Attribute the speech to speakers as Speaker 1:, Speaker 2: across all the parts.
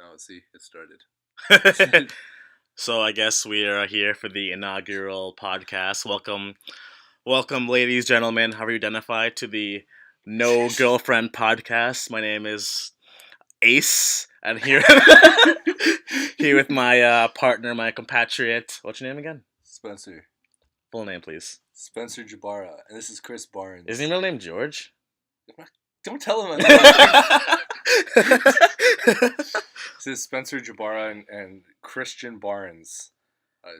Speaker 1: Oh, see, it started.
Speaker 2: So I guess we are here for the inaugural podcast. Welcome, ladies, gentlemen, however you identify, to the No Girlfriend podcast. My name is Ace, and here here with my partner, my compatriot. What's your name again?
Speaker 1: Spencer.
Speaker 2: Full name, please.
Speaker 1: Spencer Jabara. And this is Kris
Speaker 2: Is
Speaker 1: Barnes.
Speaker 2: your real name George?
Speaker 1: Don't tell him I'm This is Spencer Jabara and Christian Barnes.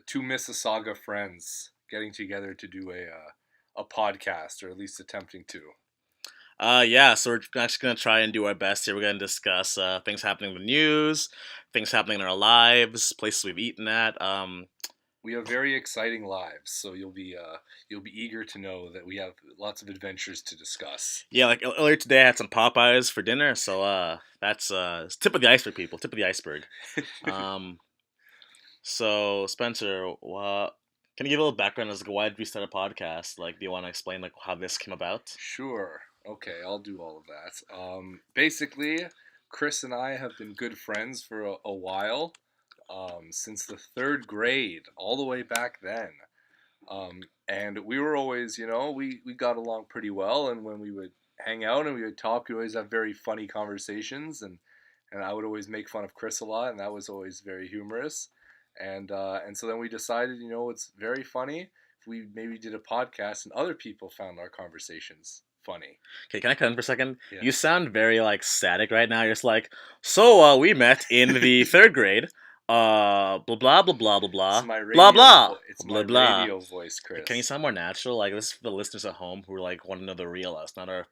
Speaker 1: Two Mississauga friends getting together to do a podcast, or at least attempting to.
Speaker 2: Yeah, so we're actually gonna try and do our best here. We're gonna discuss things happening in the news, things happening in our lives, places we've eaten at.
Speaker 1: We have very exciting lives, so you'll be eager to know that we have lots of adventures to discuss.
Speaker 2: Yeah, like earlier today, I had some Popeyes for dinner, so that's tip of the iceberg, people. Tip of the iceberg. Um, so Spencer, can you give a little background as to why did we start a podcast? Like, do you want to explain like how this came about?
Speaker 1: Sure. Okay, I'll do all of that. Basically, Kris and I have been good friends for a while, since the third grade, all the way back then. And we were always, we got along pretty well. And when we would hang out and we would talk, we would always have very funny conversations. And I would always make fun of Kris a lot, and that was always very humorous. And so then we decided, it's very funny if we maybe did a podcast and other people found our conversations funny.
Speaker 2: Okay, can I cut in for a second?
Speaker 1: Yeah.
Speaker 2: You sound very like static right now. You're just like, so we met in the third grade. Blah blah blah blah blah blah
Speaker 1: It's my radio,
Speaker 2: blah blah
Speaker 1: it's
Speaker 2: blah
Speaker 1: my
Speaker 2: blah.
Speaker 1: radio voice, Kris.
Speaker 2: Can you sound more natural? Like this is for the listeners at home who like want to know the real us, not our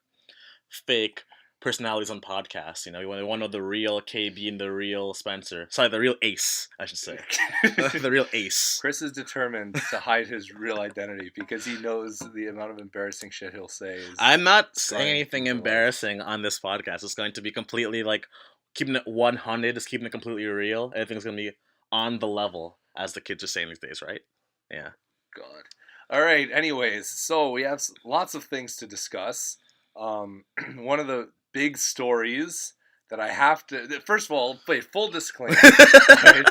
Speaker 2: fake personalities on podcasts. You know, you want to know the real KB and the real Spencer. Sorry, the real Ace, I should say. The real Ace.
Speaker 1: Kris is determined to hide his real identity because he knows the amount of embarrassing shit he'll say.
Speaker 2: I'm not saying anything
Speaker 1: people
Speaker 2: embarrassing on this podcast. It's going to be completely like keeping it 100, just keeping it completely real. Everything's going to be on the level, as the kids are saying these days, right? Yeah.
Speaker 1: God. All right. Anyways, so we have lots of things to discuss. One of the big stories that I have to. First of all, wait. Full disclaimer. Right?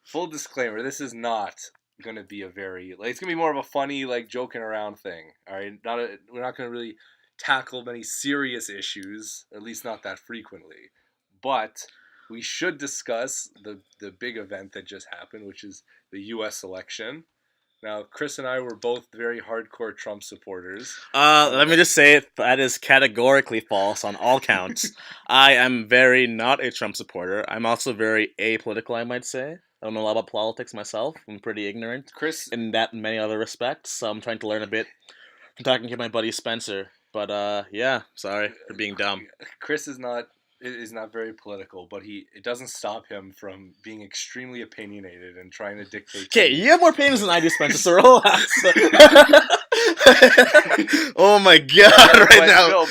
Speaker 1: Full disclaimer. This is not going to be a very. Like, it's going to be more of a funny, like, joking around thing. All right. We're not going to really tackle many serious issues, at least not that frequently. But we should discuss the big event that just happened, which is the U.S. election. Now, Kris and I were both very hardcore Trump supporters.
Speaker 2: Let me just say it. That is categorically false on all counts. I am very not a Trump supporter. I'm also very apolitical, I might say. I don't know a lot about politics myself. I'm pretty ignorant
Speaker 1: Kris,
Speaker 2: in that and many other respects. So I'm trying to learn a bit from talking to my buddy Spencer. But yeah, sorry for being dumb.
Speaker 1: Kris is not very political, but it doesn't stop him from being extremely opinionated and trying to dictate.
Speaker 2: Okay, you have more opinions than I do, Spencer. So relax. Oh my god! Right now.
Speaker 1: No,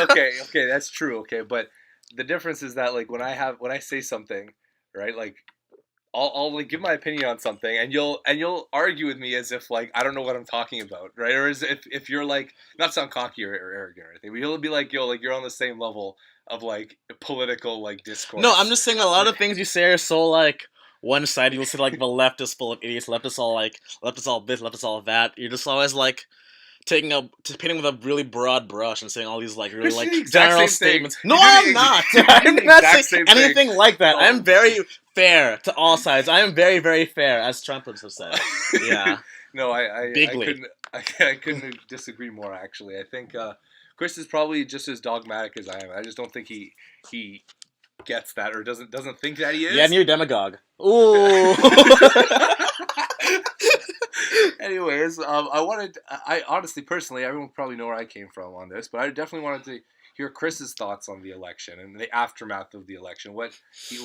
Speaker 1: okay, that's true. Okay, but the difference is that like when I say something, right, like. I'll like give my opinion on something, and you'll argue with me as if like I don't know what I'm talking about, right? Or as if you're like not sound cocky or arrogant or anything, but you'll be like like you're on the same level of like political like discourse.
Speaker 2: No, I'm just saying a lot of things you say are so like one sided. You'll say like the left is full of idiots, left is all like left is all this, left is all that. You're just always like painting with a really broad brush and saying all these like really like general statements. No, I'm not. I'm not saying anything like that. I'm very fair to all sides. I am very, very fair, as Trump would have said. Yeah.
Speaker 1: No, I couldn't disagree more. Actually, I think Kris is probably just as dogmatic as I am. I just don't think he gets that or doesn't think that he is.
Speaker 2: Yeah, and you're a demagogue. Ooh.
Speaker 1: Anyways, I honestly, personally, everyone probably know where I came from on this, but I definitely wanted to hear Kris's thoughts on the election and the aftermath of the election.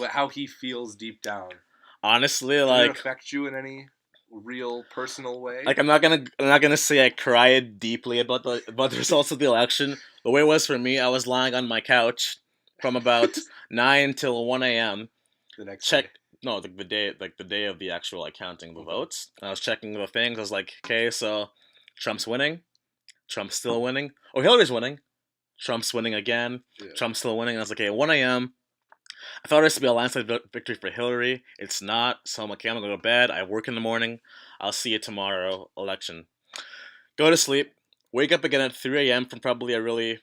Speaker 1: How he feels deep down.
Speaker 2: Honestly,
Speaker 1: Did
Speaker 2: like,
Speaker 1: it affect you in any real personal way?
Speaker 2: Like, I'm not gonna say I cried deeply about the results of the election. The way it was for me, I was lying on my couch from about 9 till 1 a.m.
Speaker 1: The next day.
Speaker 2: No, the day of the actual like counting the votes. I was checking the things. I was like, okay, so Trump's winning. Trump's still winning. Oh, Hillary's winning. Trump's winning again.
Speaker 1: Yeah.
Speaker 2: Trump's still winning. And I was like, okay, 1 a.m. I thought it was to be a landslide victory for Hillary. It's not. So I'm like, okay, I'm gonna go to bed. I work in the morning. I'll see you tomorrow. Election. Go to sleep. Wake up again at 3 a.m. from probably a really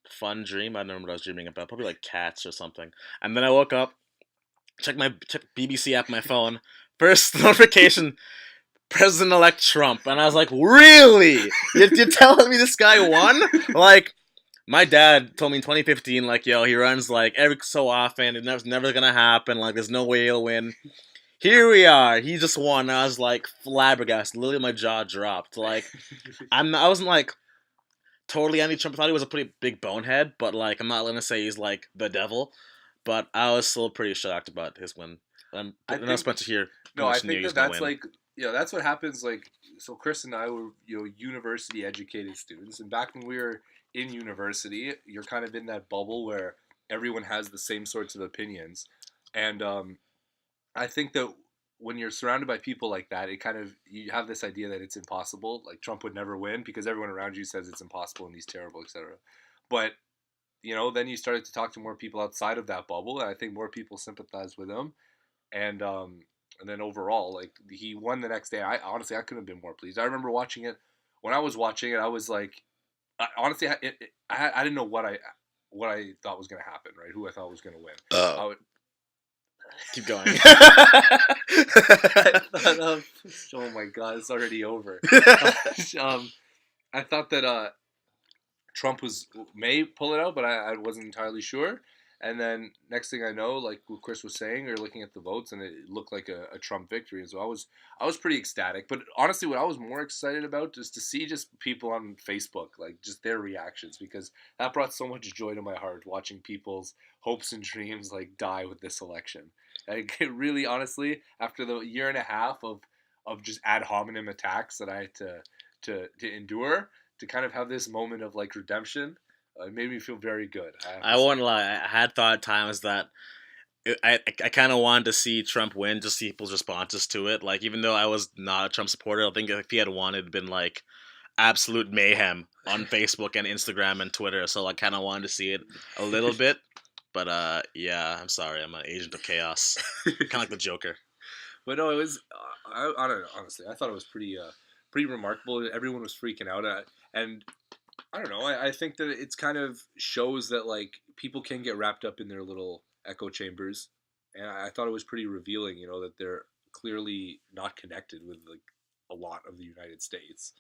Speaker 2: fun dream. I don't know what I was dreaming about. Probably like cats or something. And then I woke up. Check BBC app on my phone. First notification: President-elect Trump, and I was like, really? You're telling me this guy won? Like, my dad told me in 2015, like, yo, he runs like every so often. It's never gonna happen. Like, there's no way he'll win. Here we are. He just won. I was like flabbergasted. Literally, my jaw dropped. Like, I wasn't like totally anti-Trump. I thought he was a pretty big bonehead, but like, I'm not gonna say he's like the devil. But I was still pretty shocked about his win.
Speaker 1: I
Speaker 2: And I was
Speaker 1: think
Speaker 2: about to hear.
Speaker 1: no, I think that's like that's what happens. Like, so Kris and I were university educated students, and back when we were in university, you're kind of in that bubble where everyone has the same sorts of opinions, and I think that when you're surrounded by people like that, it kind of you have this idea that it's impossible. Like Trump would never win because everyone around you says it's impossible and he's terrible, etc. But then you started to talk to more people outside of that bubble, and I think more people sympathize with him. And then overall, like he won the next day. I honestly I couldn't have been more pleased. I remember watching it. When I was watching it, I was like, honestly, I didn't know what I thought was going to happen. Right, who I thought was going to win.
Speaker 2: Keep going.
Speaker 1: I thought, oh my god, it's already over. I thought that Trump may pull it out, but I wasn't entirely sure. And then next thing I know, like what Kris was saying, you're looking at the votes, and it looked like a Trump victory. And so I was pretty ecstatic. But honestly, what I was more excited about is to see just people on Facebook, like just their reactions, because that brought so much joy to my heart watching people's hopes and dreams like die with this election. Like it really, honestly, after the year and a half of just ad hominem attacks that I had to endure, to kind of have this moment of like redemption, it made me feel very good.
Speaker 2: I won't lie. I had thought at times that I kind of wanted to see Trump win, just see people's responses to it. Like, even though I was not a Trump supporter, I think if he had won, it'd been like absolute mayhem on Facebook and Instagram and Twitter. So I kind of wanted to see it a little bit. But yeah, I'm sorry. I'm an agent of chaos, kind of like the Joker.
Speaker 1: But no, it was. I don't know. Honestly, I thought it was pretty remarkable. Everyone was freaking out, and I don't know. I think that it's kind of shows that like people can get wrapped up in their little echo chambers, and I thought it was pretty revealing. That they're clearly not connected with like a lot of the United States.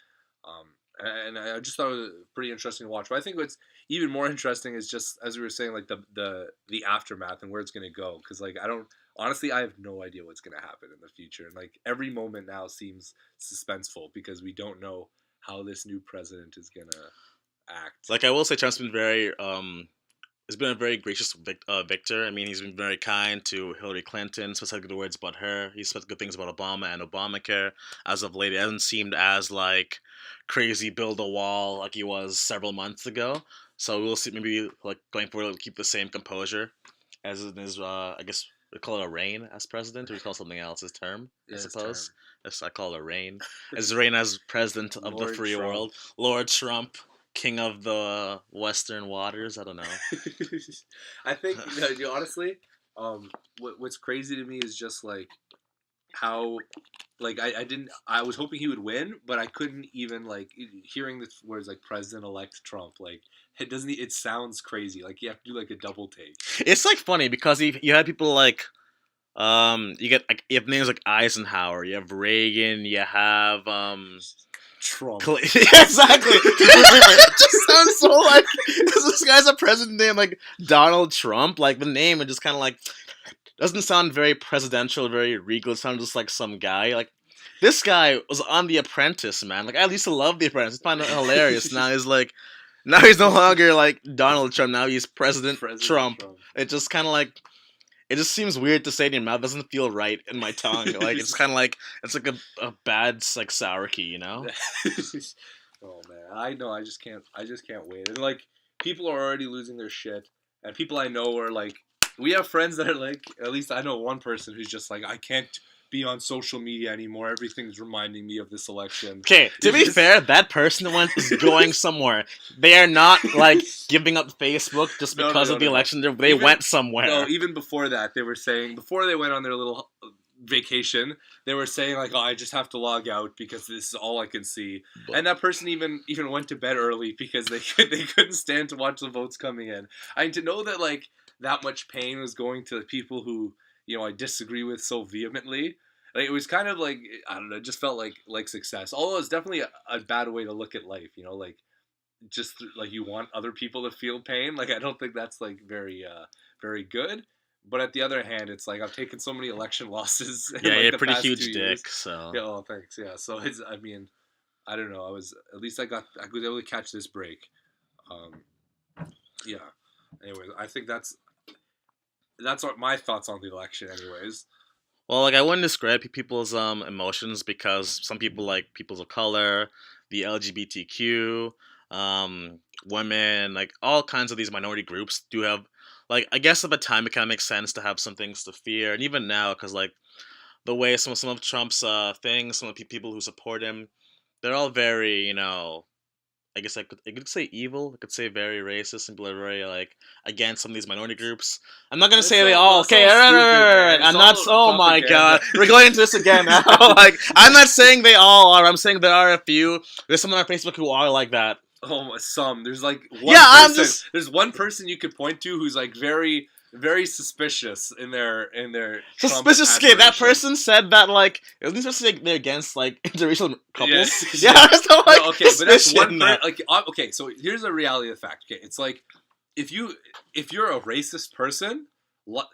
Speaker 1: And I just thought it was pretty interesting to watch. But I think what's even more interesting is just as we were saying, like the aftermath and where it's gonna go. Because like I have no idea what's gonna happen in the future, and like every moment now seems suspenseful because we don't know how this new president is gonna act.
Speaker 2: Like, I will say, Trump's been very has been a very gracious victor. I mean, he's been very kind to Hillary Clinton, said good words about her. He said good things about Obama and Obamacare. As of late, it hasn't seemed as like crazy build a wall like he was several months ago. So we'll see. Maybe like going forward, he'll keep the same composure as in his. I guess we call it a reign as president, or we call something else his term. I suppose. Yes, I call it a reign. His reign as president of the free world, Lord Trump. King of the Western waters. I don't know.
Speaker 1: I think honestly, what's crazy to me is just like how, like I was hoping he would win, but I couldn't even like hearing the words like President-elect Trump. Like it sounds crazy. Like you have to do like a double take.
Speaker 2: It's like funny because you had people like you have names like Eisenhower, you have Reagan, you have
Speaker 1: Trump.
Speaker 2: Yeah, exactly. It just sounds so like this guy's a president named like Donald Trump. Like the name, it just kind of like doesn't sound very presidential, very regal. It sounds just like some guy. Like this guy was on The Apprentice, man. Like I used to love The Apprentice. I find it hilarious. Now he's no longer like Donald Trump. Now he's President Trump. It just kind of like. It just seems weird to say in your mouth. It doesn't feel right in my tongue. Like it's kind of like it's like a bad like sour key, you know?
Speaker 1: Oh man, I know. I just can't wait. And like people are already losing their shit, and people I know are like, we have friends that are like, at least I know one person who's just like, I can't be on social media anymore. Everything's reminding me of this election.
Speaker 2: Okay, to be fair, that person is going somewhere. They are not like giving up Facebook just because of the election. They went somewhere.
Speaker 1: No, even before that, they were saying before they went on their little vacation, they were saying like, "Oh, I just have to log out because this is all I can see." And that person even went to bed early because they couldn't stand to watch the votes coming in. I mean, to know that like that much pain was going to the people who I disagree with so vehemently. Like, it was kind of like, I don't know, it just felt like success. Although it's definitely a bad way to look at life. Like just like you want other people to feel pain. Like I don't think that's like very good. But at the other hand, it's like I've taken so many election losses.
Speaker 2: Yeah,
Speaker 1: like,
Speaker 2: you're
Speaker 1: the
Speaker 2: a pretty
Speaker 1: past
Speaker 2: huge
Speaker 1: 2
Speaker 2: dick.
Speaker 1: years.
Speaker 2: So
Speaker 1: yeah, oh thanks. Yeah, so it's I mean, I don't know. I was able to catch this break. Yeah. Anyways, I think that's what my thoughts on the election. Anyways.
Speaker 2: Well, like I wouldn't describe people's emotions because some people like peoples of color, the LGBTQ, women, like all kinds of these minority groups do have, like I guess at the time it kind of makes sense to have some things to fear, and even now because like the way some of Trump's things, some of the people who support him, they're all very I guess I could say evil. I could say very racist and very like against some of these minority groups. I'm not gonna say they all. Okay, right. I'm not. Oh my god, we're going into this again now. Like I'm not saying they all are. I'm saying there are a few. There's someone on Facebook who are like that.
Speaker 1: Oh, some. There's like one person. There's one person you could point to who's like very, very suspicious in their
Speaker 2: suspicious kid. That person said that like it wasn't supposed to say they're against like interracial couples. Yeah, so, like,
Speaker 1: no, okay, but that's one like okay. So here's the reality of the fact. Okay, it's like if you're a racist person,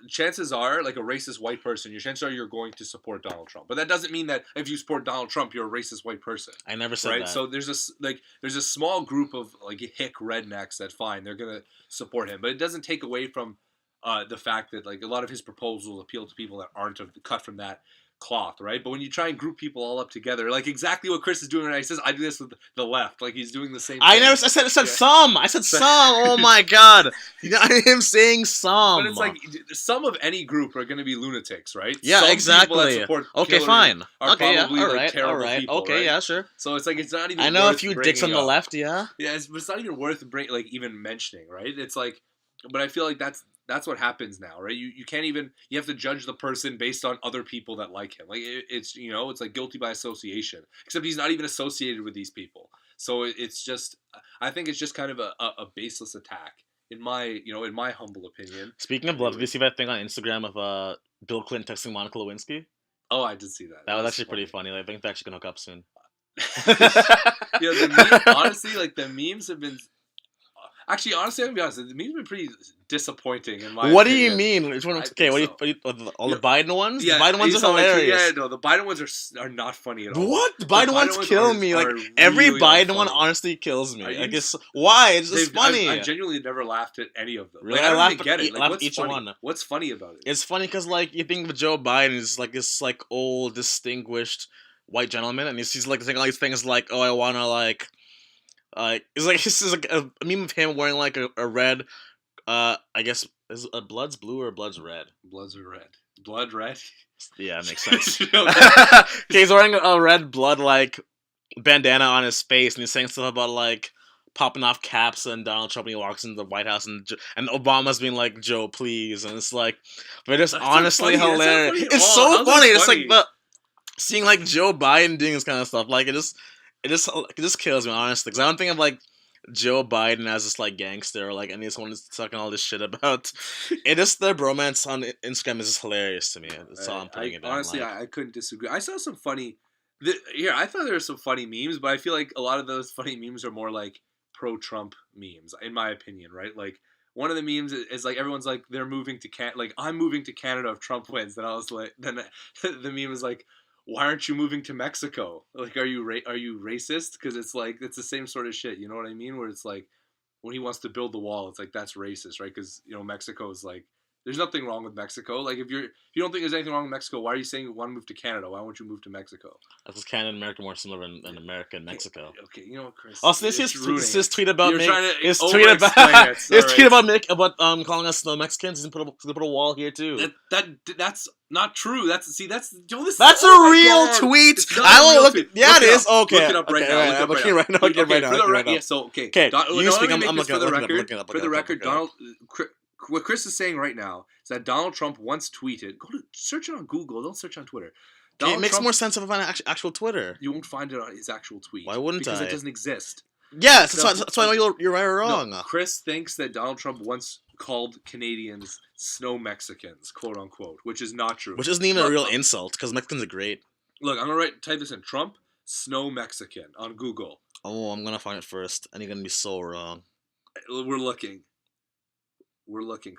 Speaker 1: chances are like a racist white person, your chances are you're going to support Donald Trump. But that doesn't mean that if you support Donald Trump, you're a racist white person.
Speaker 2: I never said that.
Speaker 1: So there's a small group of like hick rednecks that fine they're gonna support him, but it doesn't take away from the fact that like a lot of his proposals appeal to people that aren't cut from that cloth, right? But when you try and group people all up together, like exactly what Kris is doing right now, he says, I do this with the left. Like he's doing the same thing.
Speaker 2: I said some. I said some. Oh my god. I am saying some.
Speaker 1: But it's like some of any group are going to be lunatics, right?
Speaker 2: Yeah,
Speaker 1: some
Speaker 2: exactly. Okay, fine. Okay, yeah.
Speaker 1: All right.
Speaker 2: All right.
Speaker 1: People,
Speaker 2: okay,
Speaker 1: right?
Speaker 2: Yeah, sure.
Speaker 1: So it's like it's not even.
Speaker 2: I know a few dicks on the left, yeah.
Speaker 1: Yeah, but it's not even worth even mentioning, right? It's like, but I feel like that's what happens now, right? You can't even, you have to judge the person based on other people that like him. Like it's it's like guilty by association. Except he's not even associated with these people. So it's just, I think it's just kind of a baseless attack in my humble opinion.
Speaker 2: Speaking of love, did you see that thing on Instagram of Bill Clinton texting Monica Lewinsky?
Speaker 1: Oh, I did see that.
Speaker 2: That was actually pretty funny. Like, I think they're actually gonna hook up soon.
Speaker 1: Honestly, like the memes have been. Actually, honestly, I'm gonna be honest. The memes have been pretty disappointing in my.
Speaker 2: What
Speaker 1: opinion.
Speaker 2: do you mean? Which one? Okay, all the Biden ones?
Speaker 1: Yeah,
Speaker 2: the Biden ones are hilarious.
Speaker 1: Yeah, no, the Biden ones are not funny at all.
Speaker 2: What? The Biden ones kill me. Like every Biden one, honestly kills me. I guess why? It's just funny.
Speaker 1: I genuinely never laughed at any of them.
Speaker 2: Really?
Speaker 1: Like, I don't even get it. Like, what's
Speaker 2: each
Speaker 1: funny?
Speaker 2: one.
Speaker 1: What's funny about it?
Speaker 2: It's funny because like you think of Joe Biden is like this like old distinguished white gentleman, and he's like saying all these things like, oh, I wanna like. It's like this is like a meme of him wearing like a red, I guess is blood's blue or blood's red.
Speaker 1: Bloods are red. Blood red.
Speaker 2: Yeah, it makes sense. He's wearing a red blood like bandana on his face, and he's saying stuff about like popping off caps and Donald Trump when he walks into the White House, and Obama's being like, Joe, please, and it's like, but it's honestly hilarious. It's so funny. It's like seeing like Joe Biden doing this kind of stuff, like it just kills me, honestly, because I don't think of like Joe Biden as this like gangster or like anyone who's talking all this shit about. It is their bromance on Instagram is just hilarious to me. That's all I'm putting it.
Speaker 1: Honestly, I couldn't disagree. I saw some funny. I thought there were some funny memes, but I feel like a lot of those funny memes are more like pro-Trump memes, in my opinion. Right? Like one of the memes is like everyone's like they're moving to like I'm moving to Canada if Trump wins. Then I was like, then the meme is like, why aren't you moving to Mexico? Like, are you racist? Because it's like, it's the same sort of shit. You know what I mean? Where it's like, when he wants to build the wall, it's like, that's racist, right? Because, Mexico is like, There's nothing wrong with Mexico. Like if you don't think there's anything wrong with Mexico, why are you saying you want to move to Canada? Why won't you move to Mexico?
Speaker 2: Because Canada and America are more similar than America and Mexico.
Speaker 1: Okay, you know what, Chris?
Speaker 2: Also, this tweet about me. His tweet about calling us the Mexicans. He's gonna put a wall here too.
Speaker 1: That's not true. That's a
Speaker 2: real tweet. I will look. Yeah, it is. Okay,
Speaker 1: look it up right now.
Speaker 2: I'm looking right now.
Speaker 1: Yeah. So okay.
Speaker 2: Okay. You speak. I'm
Speaker 1: looking
Speaker 2: for
Speaker 1: the record, Donald. What Chris is saying right now is that Donald Trump once tweeted. Search it on Google. Don't search on Twitter.
Speaker 2: It makes more sense if I find actual Twitter.
Speaker 1: You won't find it on his actual tweet.
Speaker 2: Why wouldn't
Speaker 1: because it doesn't exist.
Speaker 2: Yes, that's why I know you're right or wrong.
Speaker 1: No, Chris thinks that Donald Trump once called Canadians snow Mexicans, quote unquote, which is not true.
Speaker 2: Which isn't even a real insult, because Mexicans are great.
Speaker 1: Look, I'm gonna type this in: Trump snow Mexican on Google.
Speaker 2: Oh, I'm gonna find it first, and you're gonna be so wrong.
Speaker 1: We're looking.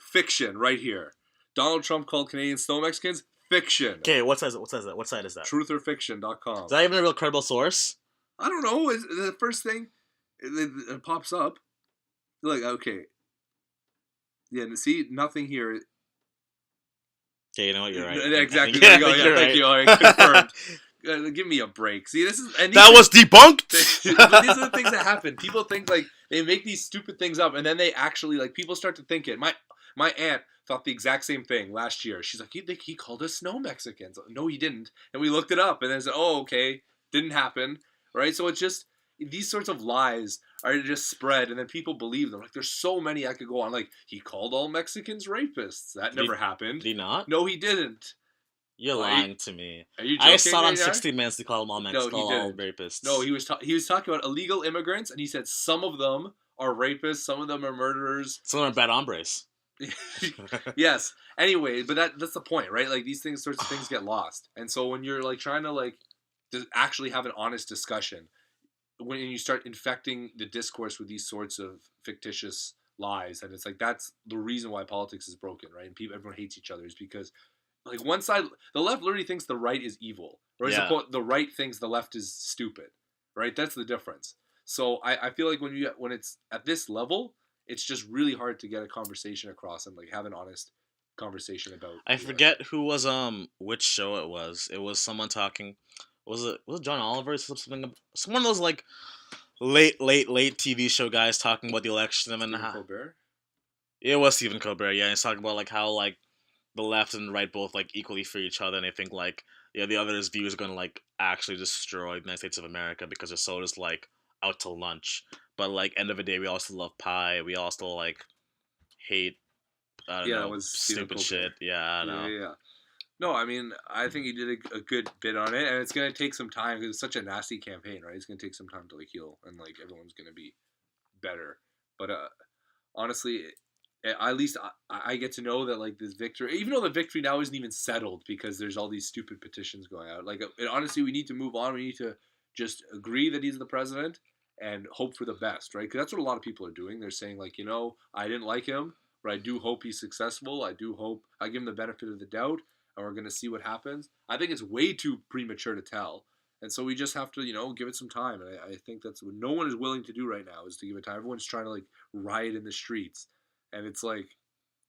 Speaker 1: Fiction right here. Donald Trump called Canadians snow Mexicans. Fiction.
Speaker 2: Okay, what site is that? What site is that?
Speaker 1: Trutherfiction.com.
Speaker 2: Is that even a real credible source?
Speaker 1: I don't know. Is the first thing it pops up. Look, okay. Yeah, see, nothing here.
Speaker 2: Okay, you know what? You're right.
Speaker 1: Exactly. There you go. Yeah, thank you. All right, confirmed. Give me a break. See, this is
Speaker 2: that was debunked.
Speaker 1: But these are the things that happen. People think like they make these stupid things up, and then they actually like people start to think it. My aunt thought the exact same thing last year. She's like, he called us snow Mexicans. No, he didn't. And we looked it up, and then said, oh, okay, didn't happen, right? So it's just these sorts of lies are just spread, and then people believe them. Like there's so many I could go on. Like he called all Mexicans rapists. That never happened.
Speaker 2: Did he not?
Speaker 1: No, he didn't.
Speaker 2: You're lying to me.
Speaker 1: Are you joking?
Speaker 2: I saw it on 60 Minutes to call them all Mexicans, all rapists.
Speaker 1: No, he was talking about illegal immigrants, and he said some of them are rapists, some of them are murderers,
Speaker 2: some of them are bad hombres.
Speaker 1: Yes. Anyway, but that's the point, right? Like these sorts of things get lost, and so when you're like trying to like to actually have an honest discussion, when you start infecting the discourse with these sorts of fictitious lies, and it's like that's the reason why politics is broken, right? And everyone hates each other is because like one side, the left literally thinks the right is evil, whereas the right thinks the left is stupid, right? That's the difference. So I feel like when it's at this level, it's just really hard to get a conversation across and like have an honest conversation about.
Speaker 2: I forget who was which show it was. It was someone talking. Was it John Oliver or something? One of those like late TV show guys talking about the election and how.
Speaker 1: Colbert?
Speaker 2: It was Stephen Colbert. Yeah, he's talking about like how like the left and the right both like equally for each other, and they think like the other's view is going to like actually destroy the United States of America because they're so just like out to lunch. But like end of the day, we all still love pie. We all still like hate. I don't know, stupid shit. Yeah, I know.
Speaker 1: Yeah. No, I mean, I think he did a good bit on it, and it's gonna take some time because it's such a nasty campaign, right? It's gonna take some time to like heal, and like everyone's gonna be better. But honestly, at least I get to know that like this victory, even though the victory now isn't even settled because there's all these stupid petitions going out. Like, honestly, we need to move on. We need to just agree that he's the president and hope for the best, right? Because that's what a lot of people are doing. They're saying like, I didn't like him, but I do hope he's successful. I do hope I give him the benefit of the doubt, and we're going to see what happens. I think it's way too premature to tell. And so we just have to, give it some time. And I think that's what no one is willing to do right now is to give it time. Everyone's trying to like riot in the streets. And it's like,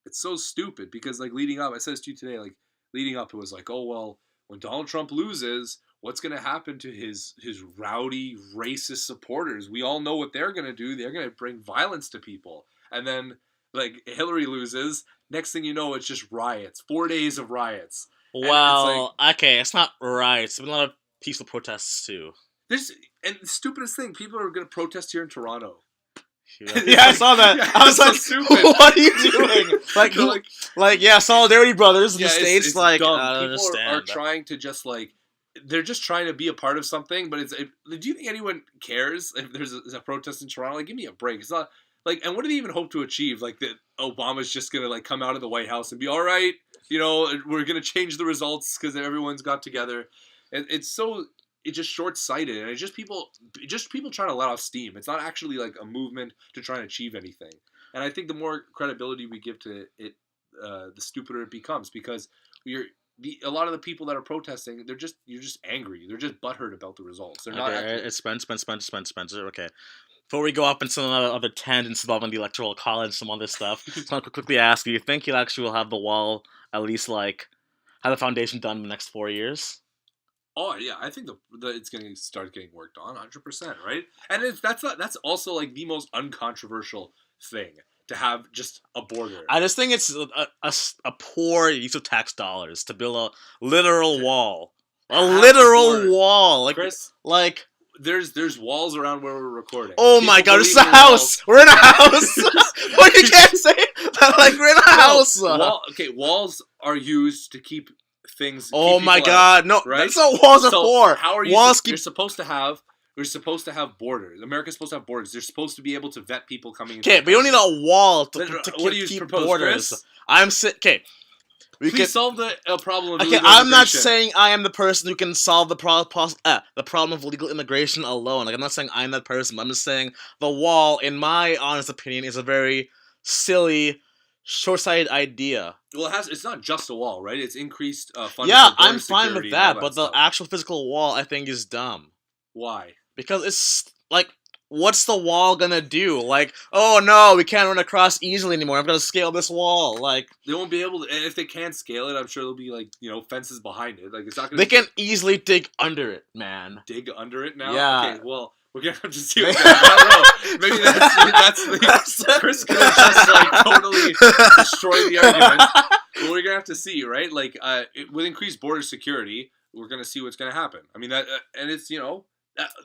Speaker 1: it's so stupid because like leading up, I said this to you today, like leading up, it was like, oh, well, when Donald Trump loses, what's going to happen to his rowdy, racist supporters? We all know what they're going to do. They're going to bring violence to people. And then like Hillary loses, next thing you know, it's just riots. 4 days of riots.
Speaker 2: Well, okay, it's not riots. There's been a lot of peaceful protests too.
Speaker 1: And the stupidest thing, people are going to protest here in Toronto.
Speaker 2: Yeah, I saw that. Yeah, I was like, so what are you doing? Solidarity Brothers in the States.
Speaker 1: It's
Speaker 2: like,
Speaker 1: dumb.
Speaker 2: I don't
Speaker 1: People
Speaker 2: understand.
Speaker 1: are trying to just like, they're just trying to be a part of something. But do you think anyone cares if there's a protest in Toronto? Like, give me a break. It's not like, and what do they even hope to achieve? Like that Obama's just gonna like come out of the White House and be all right. We're gonna change the results because everyone's got together. It's just short-sighted, and it's just people trying to let off steam. It's not actually like a movement to try and achieve anything. And I think the more credibility we give to it, the stupider it becomes because a lot of the people that are protesting, you're just angry. They're just butthurt about the results. They're not.
Speaker 2: It's Spencer. Okay, Before we go up into some other tangents involving the Electoral College and some other stuff, just want to quickly ask, do you think you actually will have the wall at least, like, have the foundation done in the next 4 years?
Speaker 1: Oh yeah, I think it's going to start getting worked on 100%, right? And that's also like the most uncontroversial thing to have just a border.
Speaker 2: I just think it's a poor use of tax dollars to build a literal wall. A literal wall.
Speaker 1: Kris,
Speaker 2: like
Speaker 1: there's walls around where we're recording.
Speaker 2: Oh my god, it's a house! We're in a house! What, you can't say that, like, we're in a house!
Speaker 1: Walls are used to keep things.
Speaker 2: Oh my god, no,
Speaker 1: right?
Speaker 2: That's what walls are for.
Speaker 1: How are you? You're supposed to have. We're supposed to have borders. America's supposed to have borders. They're supposed to be able to vet people coming in.
Speaker 2: Okay, but you don't need a wall to keep
Speaker 1: propose,
Speaker 2: borders.
Speaker 1: Kris?
Speaker 2: I'm okay.
Speaker 1: Please solve the problem of
Speaker 2: okay,
Speaker 1: illegal
Speaker 2: I'm not
Speaker 1: immigration.
Speaker 2: saying I am the person who can solve the problem of illegal immigration alone. Like, I'm not saying I'm that person. But I'm just saying the wall, in my honest opinion, is a very silly, short-sighted idea.
Speaker 1: Well, it's not just a wall, right? It's increased funding.
Speaker 2: Yeah,
Speaker 1: for border
Speaker 2: I'm fine with that, but the
Speaker 1: stuff.
Speaker 2: actual physical wall, I think, is dumb.
Speaker 1: Why?
Speaker 2: Because it's like, what's the wall gonna do? Like, oh no, we can't run across easily anymore. I'm gonna scale this wall. Like,
Speaker 1: they won't be able to. And if they can't scale it, I'm sure there'll be like fences behind it. Like, it's not gonna.
Speaker 2: They can easily dig under it, man.
Speaker 1: Dig under it now.
Speaker 2: Yeah.
Speaker 1: Okay. Well, we're gonna have to see. I don't know. Maybe that's Kris could have just like totally destroyed the argument. But we're gonna have to see, right? Like, with increased border security, we're gonna see what's gonna happen. I mean that, and it's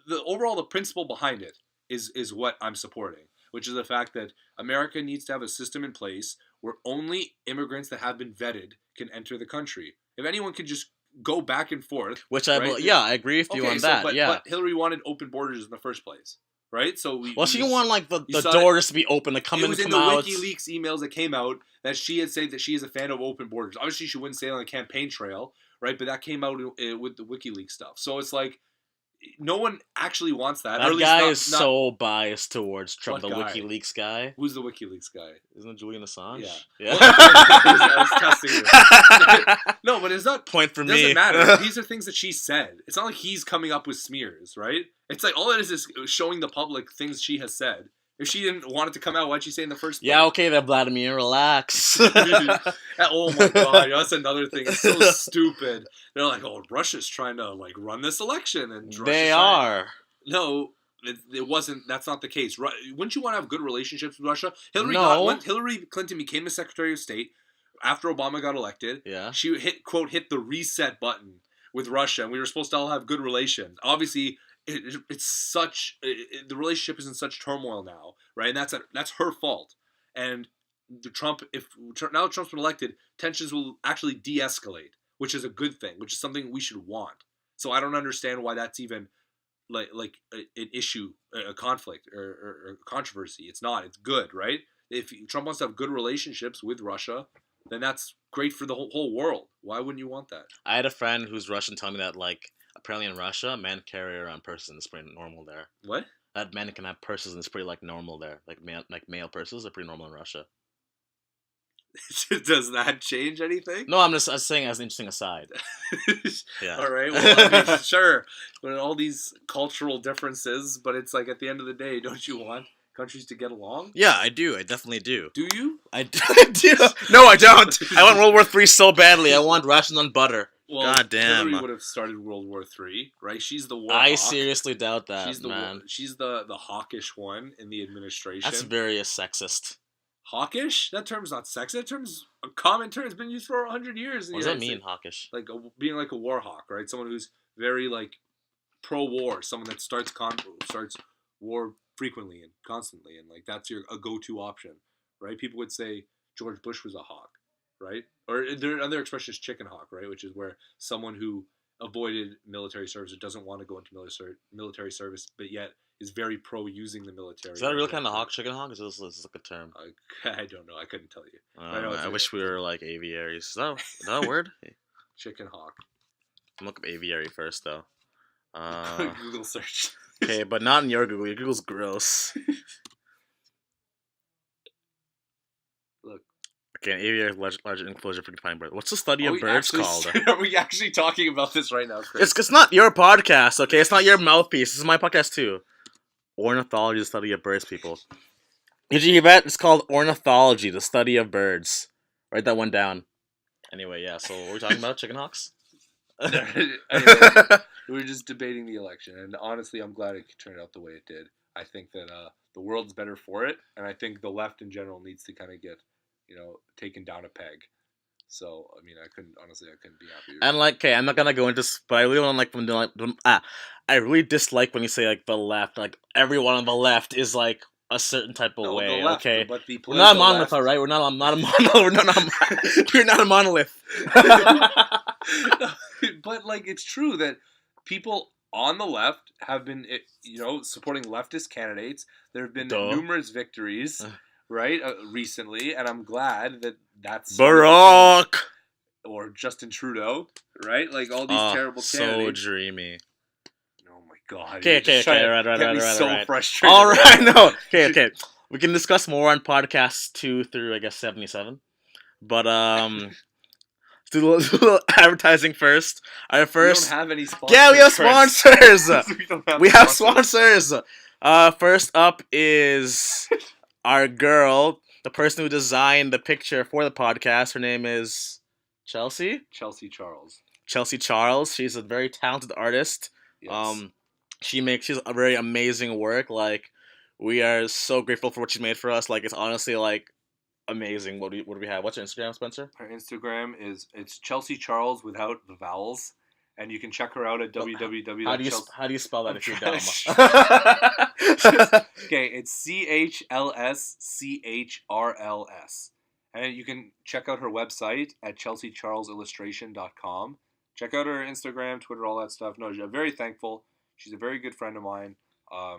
Speaker 1: the principle behind it is what I'm supporting, which is the fact that America needs to have a system in place where only immigrants that have been vetted can enter the country. If anyone can just go back and forth,
Speaker 2: which I agree with you on that.
Speaker 1: But Hillary wanted open borders in the first place, right? So
Speaker 2: she wanted like the doors to be open to come in and come out.
Speaker 1: It was in the WikiLeaks emails that came out that she had said that she is a fan of open borders. Obviously, she wouldn't say it on the campaign trail, right? But that came out with the WikiLeaks stuff. So it's like, no one actually wants that.
Speaker 2: That guy is so biased towards Trump, the
Speaker 1: guy?
Speaker 2: WikiLeaks guy.
Speaker 1: Who's the WikiLeaks guy?
Speaker 2: Isn't it Julian Assange?
Speaker 1: Yeah. I was testing you. No, but it's not.
Speaker 2: Point for me.
Speaker 1: It doesn't matter. These are things that she said. It's not like he's coming up with smears, right? It's like all it is showing the public things she has said. If she didn't want it to come out, why'd she say in the first place?
Speaker 2: Yeah, okay then, Vladimir, relax.
Speaker 1: Oh my god, that's another thing. It's so stupid. They're like, oh, Russia's trying to like run this election, and
Speaker 2: they are.
Speaker 1: No, it wasn't. That's not the case. Wouldn't you want to have good relationships with Russia? When Hillary Clinton became the Secretary of State after Obama got elected, she hit the reset button with Russia, and we were supposed to all have good relations. Obviously, the relationship is in such turmoil now, right? And that's her fault. And now that Trump's been elected, tensions will actually de-escalate, which is a good thing, which is something we should want. So I don't understand why that's even like an issue, a conflict or controversy. It's not. It's good, right? If Trump wants to have good relationships with Russia, then that's great for the whole world. Why wouldn't you want that?
Speaker 2: I had a friend who's Russian tell me that, like, apparently in Russia, men carry around purses and it's pretty normal there.
Speaker 1: What?
Speaker 2: That men can have purses and it's pretty, like, normal there. Like male purses are pretty normal in Russia.
Speaker 1: Does that change anything?
Speaker 2: No, I'm just saying as an interesting aside.
Speaker 1: Yeah. All right. Well, I mean, sure. But all these cultural differences, but it's like at the end of the day, don't you want countries to get along?
Speaker 2: Yeah, I do. I definitely do.
Speaker 1: Do you?
Speaker 2: I do. No, I don't. I want World War III so badly. I want rations on butter.
Speaker 1: Well, God damn. Hillary would have started World War III, right? She's the war hawk.
Speaker 2: I seriously doubt that,
Speaker 1: She's the hawkish one in the administration.
Speaker 2: That's very sexist.
Speaker 1: Hawkish? That term's not sexist. That term's a common term. It's been used for 100 years.
Speaker 2: What does that mean, hawkish?
Speaker 1: Like being like a war hawk, right? Someone who's very like pro-war. Someone that starts war frequently and constantly, and like that's a go-to option, right? People would say George Bush was a hawk, right? Or their other expression is chicken hawk, right? Which is where someone who avoided military service or doesn't want to go into military service, but yet is very pro using the military.
Speaker 2: Is that a real kind of hawk, chicken hawk? Is this like a term?
Speaker 1: I don't know. I couldn't tell you.
Speaker 2: I wish we were like aviaries. Is that a word?
Speaker 1: Chicken hawk.
Speaker 2: I'm looking up aviary first, though.
Speaker 1: Google search.
Speaker 2: Okay, but not in your Google. Your Google's gross.
Speaker 1: Look.
Speaker 2: Okay, an aviary large enclosure for confined birds. What's the study of birds called?
Speaker 1: Are we actually talking about this right now, Kris?
Speaker 2: It's not your podcast, okay? It's not your mouthpiece. This is my podcast, too. Ornithology, the study of birds, people. Did you hear that? It's called ornithology, the study of birds. Write that one down. Anyway, yeah, so what are we talking about? Chicken hawks?
Speaker 1: Anyways, we were just debating the election, and honestly, I'm glad it turned out the way it did. I think that the world's better for it, and I think the left in general needs to kind of get, taken down a peg. So, I mean, I couldn't be happier.
Speaker 2: And like, okay, I'm not gonna go into this, but I really don't like I really dislike when you say like the left. Like everyone on the left is like a certain type of way.
Speaker 1: Left,
Speaker 2: okay,
Speaker 1: but the
Speaker 2: we're not a monolith,
Speaker 1: left...
Speaker 2: all right? We're not a monolith. We're not a monolith.
Speaker 1: But like, it's true that people on the left have been, supporting leftist candidates. There have been numerous victories, right, recently, and I'm glad that that's
Speaker 2: Barack
Speaker 1: or Justin Trudeau, right? Like all these terrible candidates.
Speaker 2: So dreamy.
Speaker 1: Oh my god.
Speaker 2: Okay, right.
Speaker 1: Frustrated.
Speaker 2: All right, no. Okay. We can discuss more on podcasts 2 through, I guess, 77. But, let's do a little advertising first. Our first...
Speaker 1: We don't have any sponsors.
Speaker 2: Yeah, we have sponsors!
Speaker 1: we
Speaker 2: have sponsors! First up is our girl, the person who designed the picture for the podcast. Her name is Chelsea?
Speaker 1: Chelsea Charles.
Speaker 2: Chelsea Charles. She's a very talented artist.
Speaker 1: Yes.
Speaker 2: She's a very amazing work. Like, we are so grateful for what she's made for us. Like, it's honestly like amazing. What do we have? What's her Instagram, Spencer?
Speaker 1: Her Instagram it's Chelsea Charles without the vowels, and you can check her out at www.
Speaker 2: How do you spell that if you're dumb?
Speaker 1: Okay, it's CHLSCHRLS, and you can check out her website at chelseacharlesillustration.com. Check out her Instagram, Twitter, all that stuff. No, I'm very thankful. She's a very good friend of mine.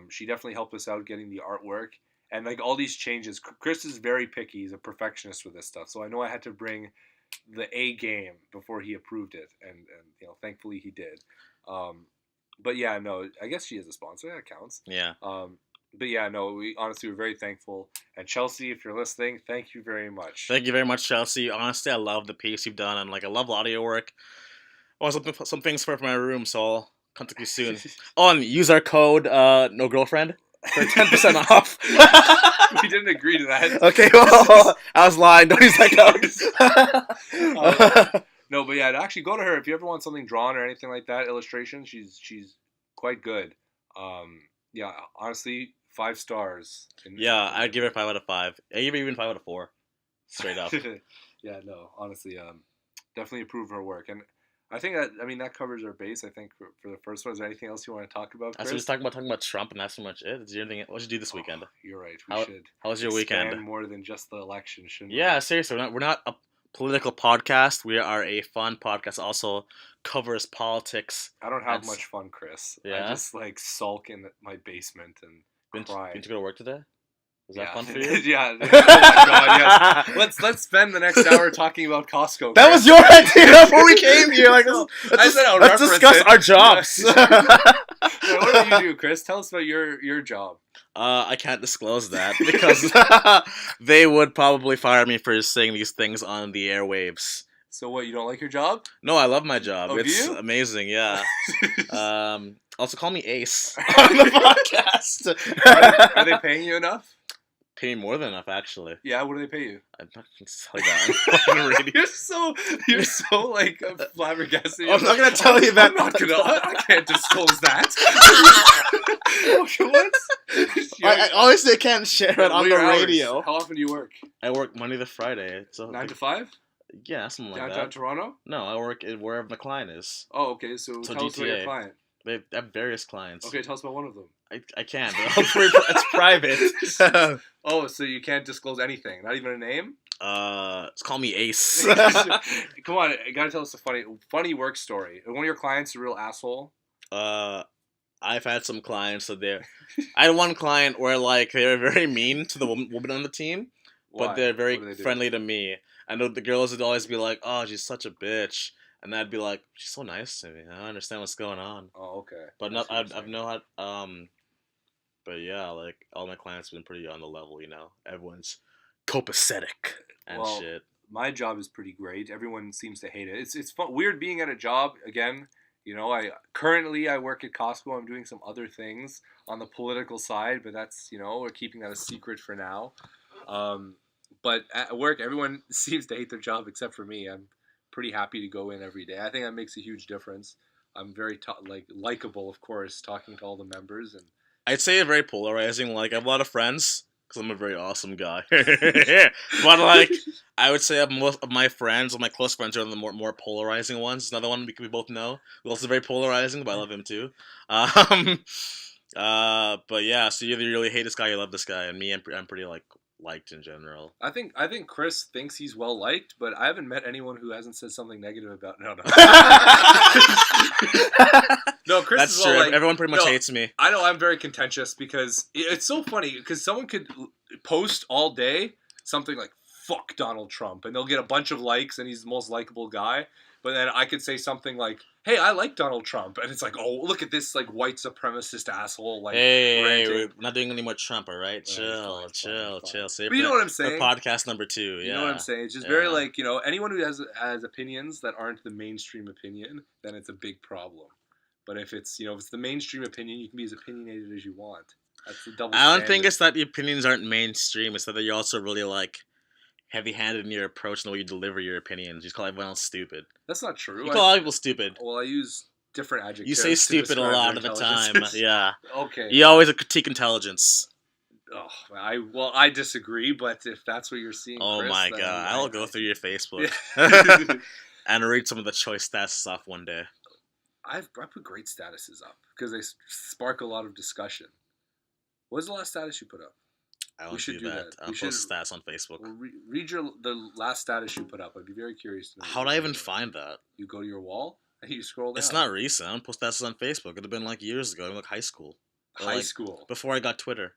Speaker 1: She definitely helped us out getting the artwork. And like all these changes, Kris is very picky. He's a perfectionist with this stuff. So I know I had to bring the A game before he approved it. And thankfully he did. But yeah, no, I guess she is a sponsor. That counts.
Speaker 2: Yeah.
Speaker 1: But yeah, no, we honestly were very thankful. And Chelsea, if you're listening, thank you very much.
Speaker 2: Thank you very much, Chelsea. Honestly, I love the piece you've done. And like, I love audio work. I want some things for my room, so I'll contact you soon. And use our code no girlfriend for 10% off.
Speaker 1: We didn't agree to that.
Speaker 2: Okay, well, I was lying. Don't use that
Speaker 1: code. No, but yeah, actually go to her if you ever want something drawn or anything like that. Illustration, she's quite good. Yeah, honestly, 5 stars.
Speaker 2: I'd give her 5 out of 5. I give her even 5 out of 4. Straight up.
Speaker 1: Yeah, no, honestly, definitely approve her work. And I think that covers our base. I think for the first one, is there anything else you want to talk about, Kris?
Speaker 2: I was just talking about Trump, and that's pretty much it. Is there anything? What did you do this weekend?
Speaker 1: You're right. We should.
Speaker 2: How was your weekend?
Speaker 1: More than just the election, shouldn't we?
Speaker 2: Yeah, seriously. We're not a political podcast. We are a fun podcast. Also covers politics.
Speaker 1: I don't have much fun, Kris.
Speaker 2: Yeah?
Speaker 1: I just sulk in my basement and cry.
Speaker 2: Didn't you go to work today? Was that fun for you?
Speaker 1: Yeah. Oh my god, yes. Let's spend the next hour talking about Costco.
Speaker 2: That was your idea before we came here. Like, let's discuss our jobs.
Speaker 1: What do you do, Kris? Tell us about your job.
Speaker 2: I can't disclose that because they would probably fire me for saying these things on the airwaves.
Speaker 1: So what? You don't like your job?
Speaker 2: No, I love my job.
Speaker 1: Oh,
Speaker 2: it's
Speaker 1: do you?
Speaker 2: Amazing. Yeah. Also, call me Ace on the podcast.
Speaker 1: Are they paying you enough?
Speaker 2: Pay me more than enough, actually.
Speaker 1: Yeah, what do they pay you?
Speaker 2: I'm not going to tell you that.
Speaker 1: You're so like flabbergasted.
Speaker 2: I'm not going to tell you that.
Speaker 1: I can't disclose that. What?
Speaker 2: I honestly can't share it on the radio.
Speaker 1: How often do you work?
Speaker 2: I work Monday to Friday.
Speaker 1: 9 to 5?
Speaker 2: Yeah, something like that.
Speaker 1: Downtown Toronto?
Speaker 2: No, I work wherever the client is.
Speaker 1: Oh, okay. So tell us about your client.
Speaker 2: They have various clients.
Speaker 1: Okay, tell us about one of them.
Speaker 2: I can't. It's private.
Speaker 1: Oh, so you can't disclose anything? Not even a name?
Speaker 2: Just call me Ace.
Speaker 1: Come on, you gotta tell us a funny work story. One of your clients a real asshole?
Speaker 2: I've had some clients that I had one client where like they were very mean to the woman on the team, but they're very friendly to me. I know the girls would always be like, "Oh, she's such a bitch." And I'd be like, she's so nice to me. I don't understand what's going on.
Speaker 1: Oh, okay.
Speaker 2: But I've known how. But yeah, like all my clients have been pretty on the level. Everyone's copacetic and shit.
Speaker 1: My job is pretty great. Everyone seems to hate it. It's fun, weird being at a job again. I currently I work at Costco. I'm doing some other things on the political side, but that's we're keeping that a secret for now. Um, but at work, everyone seems to hate their job except for me. I'm pretty happy to go in every day. I think that makes a huge difference. I'm very likable, of course, talking to all the members and
Speaker 2: I'd say very polarizing. Like I have a lot of friends because I'm a very awesome guy. But like I would say most of my friends, my close friends, are the more polarizing ones. Another one we both know who also very polarizing, but I love him too. Um, but yeah, so you either really hate this guy, or you love this guy, and me, I'm pretty like liked in general.
Speaker 1: I think Chris thinks he's well liked, but I haven't met anyone who hasn't said something negative about. No, no. No, Chris
Speaker 2: That's
Speaker 1: is well
Speaker 2: true.
Speaker 1: liked.
Speaker 2: Everyone pretty much
Speaker 1: No,
Speaker 2: hates me.
Speaker 1: I know I'm very contentious because it's so funny because someone could post all day something like "fuck Donald Trump" and they'll get a bunch of likes and he's the most likable guy. But then I could say something like, "Hey, I like Donald Trump," and it's like, "Oh, look at this like white supremacist asshole!" Like,
Speaker 2: Hey,
Speaker 1: ranting.
Speaker 2: we're not doing any more Trump, all right? Chill,
Speaker 1: Fine,
Speaker 2: chill,
Speaker 1: fine.
Speaker 2: chill. Save
Speaker 1: But you know
Speaker 2: that
Speaker 1: what I'm
Speaker 2: for
Speaker 1: saying?
Speaker 2: podcast number 2. Yeah.
Speaker 1: You know what I'm saying? It's just very
Speaker 2: Yeah.
Speaker 1: like, anyone who has opinions that aren't the mainstream opinion, then it's a big problem. But if it's the mainstream opinion, you can be as opinionated as you want. That's the double
Speaker 2: I don't
Speaker 1: standard.
Speaker 2: think it's that the opinions aren't mainstream. It's that you're also really like heavy-handed in your approach and the way you deliver your opinions. You just call everyone else stupid.
Speaker 1: That's not true.
Speaker 2: You call a lot of people stupid.
Speaker 1: Well, I use different adjectives.
Speaker 2: You say
Speaker 1: to
Speaker 2: stupid a
Speaker 1: describe
Speaker 2: lot
Speaker 1: their
Speaker 2: of the time.
Speaker 1: intelligence.
Speaker 2: Yeah.
Speaker 1: Okay.
Speaker 2: You always critique intelligence.
Speaker 1: Oh, I disagree, but if that's what you're seeing,
Speaker 2: Oh
Speaker 1: Chris,
Speaker 2: my
Speaker 1: then
Speaker 2: god. I'll go through your Facebook
Speaker 1: Yeah.
Speaker 2: and read some of the choice stats off one day.
Speaker 1: I put great statuses up because they spark a lot of discussion. What was the last status you put up?
Speaker 2: I
Speaker 1: We
Speaker 2: won't
Speaker 1: should
Speaker 2: do
Speaker 1: do
Speaker 2: that.
Speaker 1: that.
Speaker 2: I'll
Speaker 1: We
Speaker 2: post
Speaker 1: should-
Speaker 2: stats on Facebook.
Speaker 1: Well, read the last status you put up. I'd be very curious to know.
Speaker 2: How'd I even find that?
Speaker 1: You go to your wall and you scroll down.
Speaker 2: It's not recent. I don't post stats on Facebook. It'd have been like years ago, like high school. Or,
Speaker 1: high
Speaker 2: like,
Speaker 1: school.
Speaker 2: Before I got Twitter.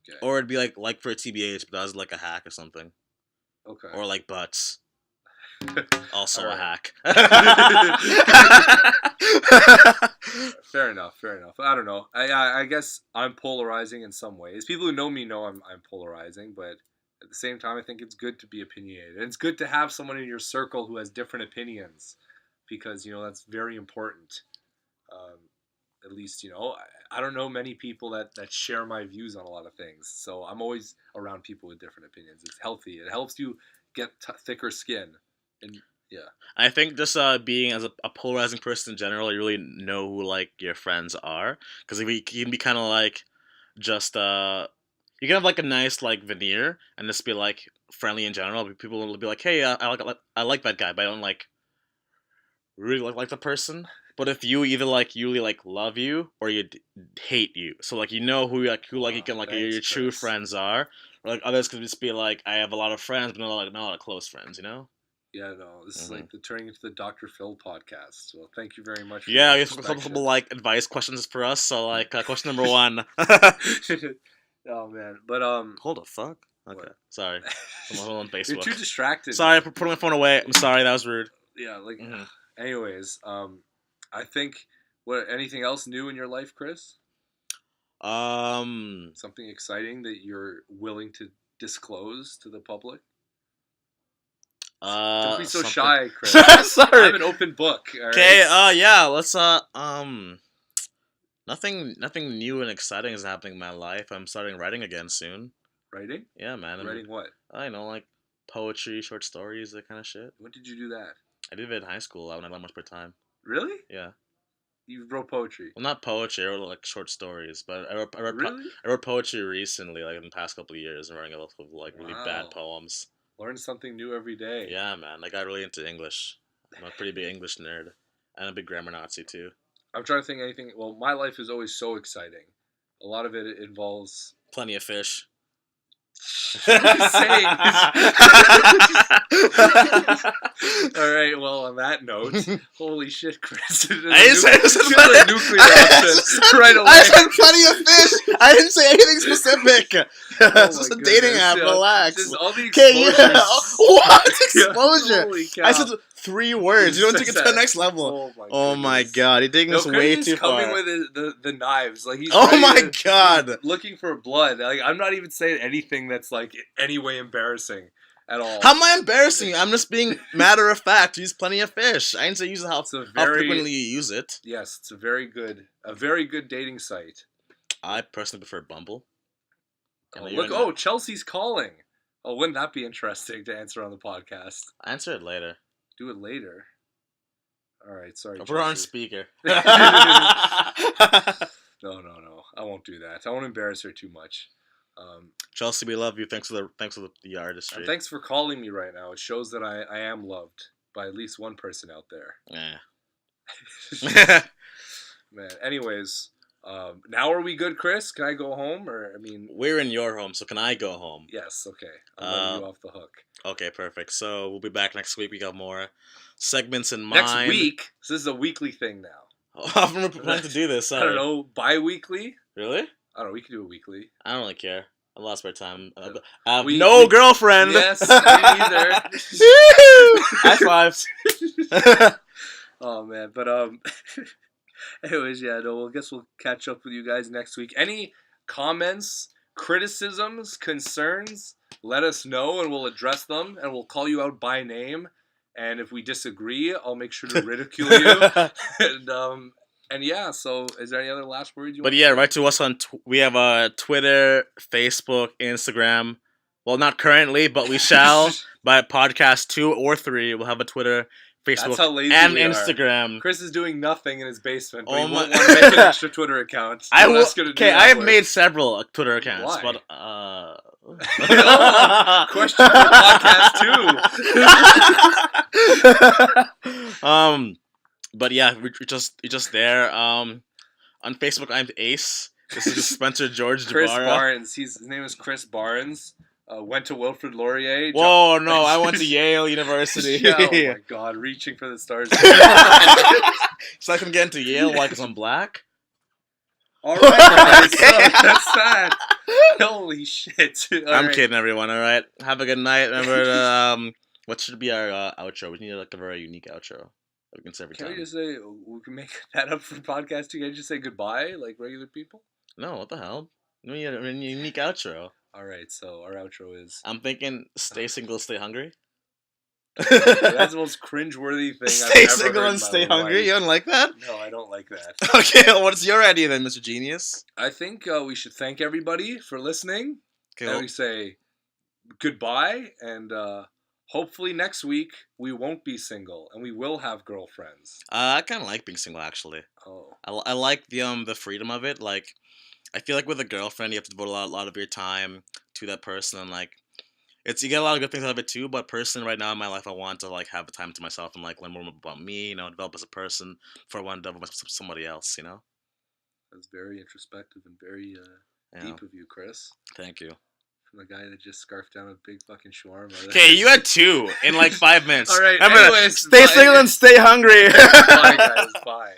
Speaker 1: Okay.
Speaker 2: Or it'd be like for a TBH, but that was like a hack or something.
Speaker 1: Okay.
Speaker 2: Or like butts. Also a
Speaker 1: Alright.
Speaker 2: hack.
Speaker 1: Fair enough. I don't know. I guess I'm polarizing in some ways. People who know me know I'm polarizing, but at the same time, I think it's good to be opinionated. It's good to have someone in your circle who has different opinions, because that's very important. At least I don't know many people that share my views on a lot of things. So I'm always around people with different opinions. It's healthy. It helps you get thicker skin. And yeah.
Speaker 2: I think just being as a polarizing person in general, you really know who like your friends are, because you can be kind of like just you can have like a nice like veneer and just be like friendly in general. People will be like, hey, I like that guy, but I don't like really like the person. But if you either like you really like love you or you hate you, so like who you can like your
Speaker 1: Thanks,
Speaker 2: true
Speaker 1: Chris.
Speaker 2: friends are, or like others could just be like, I have a lot of friends, but not a lot of close friends,
Speaker 1: Yeah, no, this is like turning into the Dr. Phil podcast. Well, thank you very much. For
Speaker 2: Yeah,
Speaker 1: your
Speaker 2: we have a couple like advice questions for us. So like question number 1.
Speaker 1: Oh man, but
Speaker 2: Hold the fuck. Okay,
Speaker 1: What?
Speaker 2: sorry. Someone on
Speaker 1: you're
Speaker 2: Facebook.
Speaker 1: too distracted.
Speaker 2: Sorry, for putting my phone away. I'm sorry, that was rude.
Speaker 1: Yeah, like.
Speaker 2: Mhm.
Speaker 1: Anyways, I think anything else new in your life, Chris? Something exciting that you're willing to disclose to the public? Don't be so
Speaker 2: something-
Speaker 1: shy, Chris.
Speaker 2: Sorry.
Speaker 1: I'm an open book.
Speaker 2: Okay, yeah, let's nothing new and exciting is happening in my life. I'm starting writing again soon.
Speaker 1: Writing?
Speaker 2: Yeah, man.
Speaker 1: Writing what?
Speaker 2: I know, like poetry, short stories, that kind of shit.
Speaker 1: When did you do that?
Speaker 2: I did it in high school. I went that much per time.
Speaker 1: Really?
Speaker 2: Yeah.
Speaker 1: You wrote poetry?
Speaker 2: Well, not poetry. I wrote like short stories, but I wrote
Speaker 1: Really?
Speaker 2: I wrote poetry recently, like in the past couple of years, and writing a lot of like really
Speaker 1: Wow.
Speaker 2: bad poems.
Speaker 1: Learn something new every day.
Speaker 2: Yeah, man. I got really into English. I'm a pretty big English nerd, and a big grammar Nazi too.
Speaker 1: I'm trying to think of anything. Well, my life is always so exciting. A lot of it involves.
Speaker 2: Plenty of fish.
Speaker 1: What are you saying? All right. Well, on that note, holy shit, Chris!
Speaker 2: I didn't say this is
Speaker 1: a nuclear option right away.
Speaker 2: I said plenty of fish. I didn't say anything specific.
Speaker 1: Oh
Speaker 2: It's just
Speaker 1: my
Speaker 2: a dating
Speaker 1: goodness,
Speaker 2: app.
Speaker 1: yeah.
Speaker 2: Relax.
Speaker 1: Just all the
Speaker 2: Okay, yeah.
Speaker 1: exposures.
Speaker 2: What
Speaker 1: Yeah,
Speaker 2: exposure?
Speaker 1: holy cow.
Speaker 2: I said 3 words. You don't take it to the next level.
Speaker 1: Oh
Speaker 2: Oh my
Speaker 1: goodness.
Speaker 2: god, you're taking
Speaker 1: No,
Speaker 2: this
Speaker 1: Chris
Speaker 2: way
Speaker 1: is
Speaker 2: too
Speaker 1: coming
Speaker 2: far.
Speaker 1: with the knives. Like he's
Speaker 2: Oh
Speaker 1: ready
Speaker 2: my
Speaker 1: to-
Speaker 2: god.
Speaker 1: looking for blood. Like I'm not even saying anything that's like any way embarrassing. at all.
Speaker 2: How am I embarrassing you? I'm just being matter of fact. Use plenty of fish. I didn't say use how frequently you use it.
Speaker 1: Yes, it's a very good dating site.
Speaker 2: I personally prefer Bumble.
Speaker 1: Look, Chelsea's calling. Oh, wouldn't that be interesting to answer on the podcast?
Speaker 2: Answer it later.
Speaker 1: Do it later. All right, sorry.
Speaker 2: Put her on speaker.
Speaker 1: No. I won't do that. I won't embarrass her too much.
Speaker 2: Chelsea, we love you. Thanks for the artistry.
Speaker 1: And thanks for calling me right now. It shows that I am loved by at least one person out there.
Speaker 2: Yeah.
Speaker 1: Man. Anyways, now are we good, Kris? Can I go home,
Speaker 2: we're in your home, so can I go home?
Speaker 1: Yes. Okay. I'm letting you off the hook.
Speaker 2: Okay, perfect. So we'll be back next week. We got more segments in mind.
Speaker 1: Next week. So this is a weekly thing now.
Speaker 2: How often we're planning to do this?
Speaker 1: I don't know. Bi-weekly.
Speaker 2: Really?
Speaker 1: I don't know. We could do it weekly.
Speaker 2: I don't really care. I lost my time. I have no girlfriend.
Speaker 1: Yes, me neither.
Speaker 2: High fives.
Speaker 1: Oh man, but anyways, yeah, no. I guess we'll catch up with you guys next week. Any comments, criticisms, concerns? Let us know, and we'll address them, and we'll call you out by name. And if we disagree, I'll make sure to ridicule you. And yeah, so is there any other last words you want to say?
Speaker 2: Write to us on, we have Twitter, Facebook, Instagram. Well, not currently, but we shall. By podcast 2 or 3, we'll have a Twitter, Facebook, and Instagram.
Speaker 1: Kris is doing nothing in his basement, but he won't want to make an extra Twitter account.
Speaker 2: I have made several Twitter accounts.
Speaker 1: Why?
Speaker 2: But,
Speaker 1: question for podcast 2.
Speaker 2: But yeah, we're just there. On Facebook, I'm Ace. This is Spencer George
Speaker 1: Kris
Speaker 2: Jabara.
Speaker 1: Barnes. His name is Kris Barnes. Went to Wilfrid Laurier.
Speaker 2: Whoa, no, I went to Yale University.
Speaker 1: Yeah, oh my god, reaching for the stars.
Speaker 2: So I can get into Yale because I'm black?
Speaker 1: Alright, guys, so that's that. Holy shit.
Speaker 2: I'm kidding, everyone, alright? Have a good night. Remember, what should be our outro? We need like a very unique outro. We can say every time.
Speaker 1: Can we just say, we can make that up for podcasting? Can I just say goodbye like regular people?
Speaker 2: No, what the hell? We need a unique outro.
Speaker 1: Alright, so our outro is...
Speaker 2: I'm thinking, stay single, stay hungry.
Speaker 1: That's the most cringeworthy thing I've ever
Speaker 2: Stay single
Speaker 1: heard
Speaker 2: and stay hungry? You don't like that?
Speaker 1: No, I don't like that.
Speaker 2: Okay, well, what's your idea then, Mr. Genius?
Speaker 1: I think we should thank everybody for listening.
Speaker 2: Okay,
Speaker 1: And we say goodbye, and hopefully next week we won't be single, and we will have girlfriends.
Speaker 2: I kind of like being single, actually.
Speaker 1: Oh.
Speaker 2: I like the freedom of it. Like, I feel like with a girlfriend, you have to devote a lot of your time to that person, and like, you get a lot of good things out of it too. But personally, right now in my life, I want to like have time to myself and like learn more about me, develop as a person before I want to develop with somebody else,
Speaker 1: That's very introspective and very deep of you, Kris.
Speaker 2: Thank you.
Speaker 1: From a guy that just scarfed down a big fucking shawarma.
Speaker 2: Okay, you had 2 in like 5 minutes.
Speaker 1: All right,
Speaker 2: Remember,
Speaker 1: anyways,
Speaker 2: stay single and stay hungry.
Speaker 1: Bye, guys. Bye.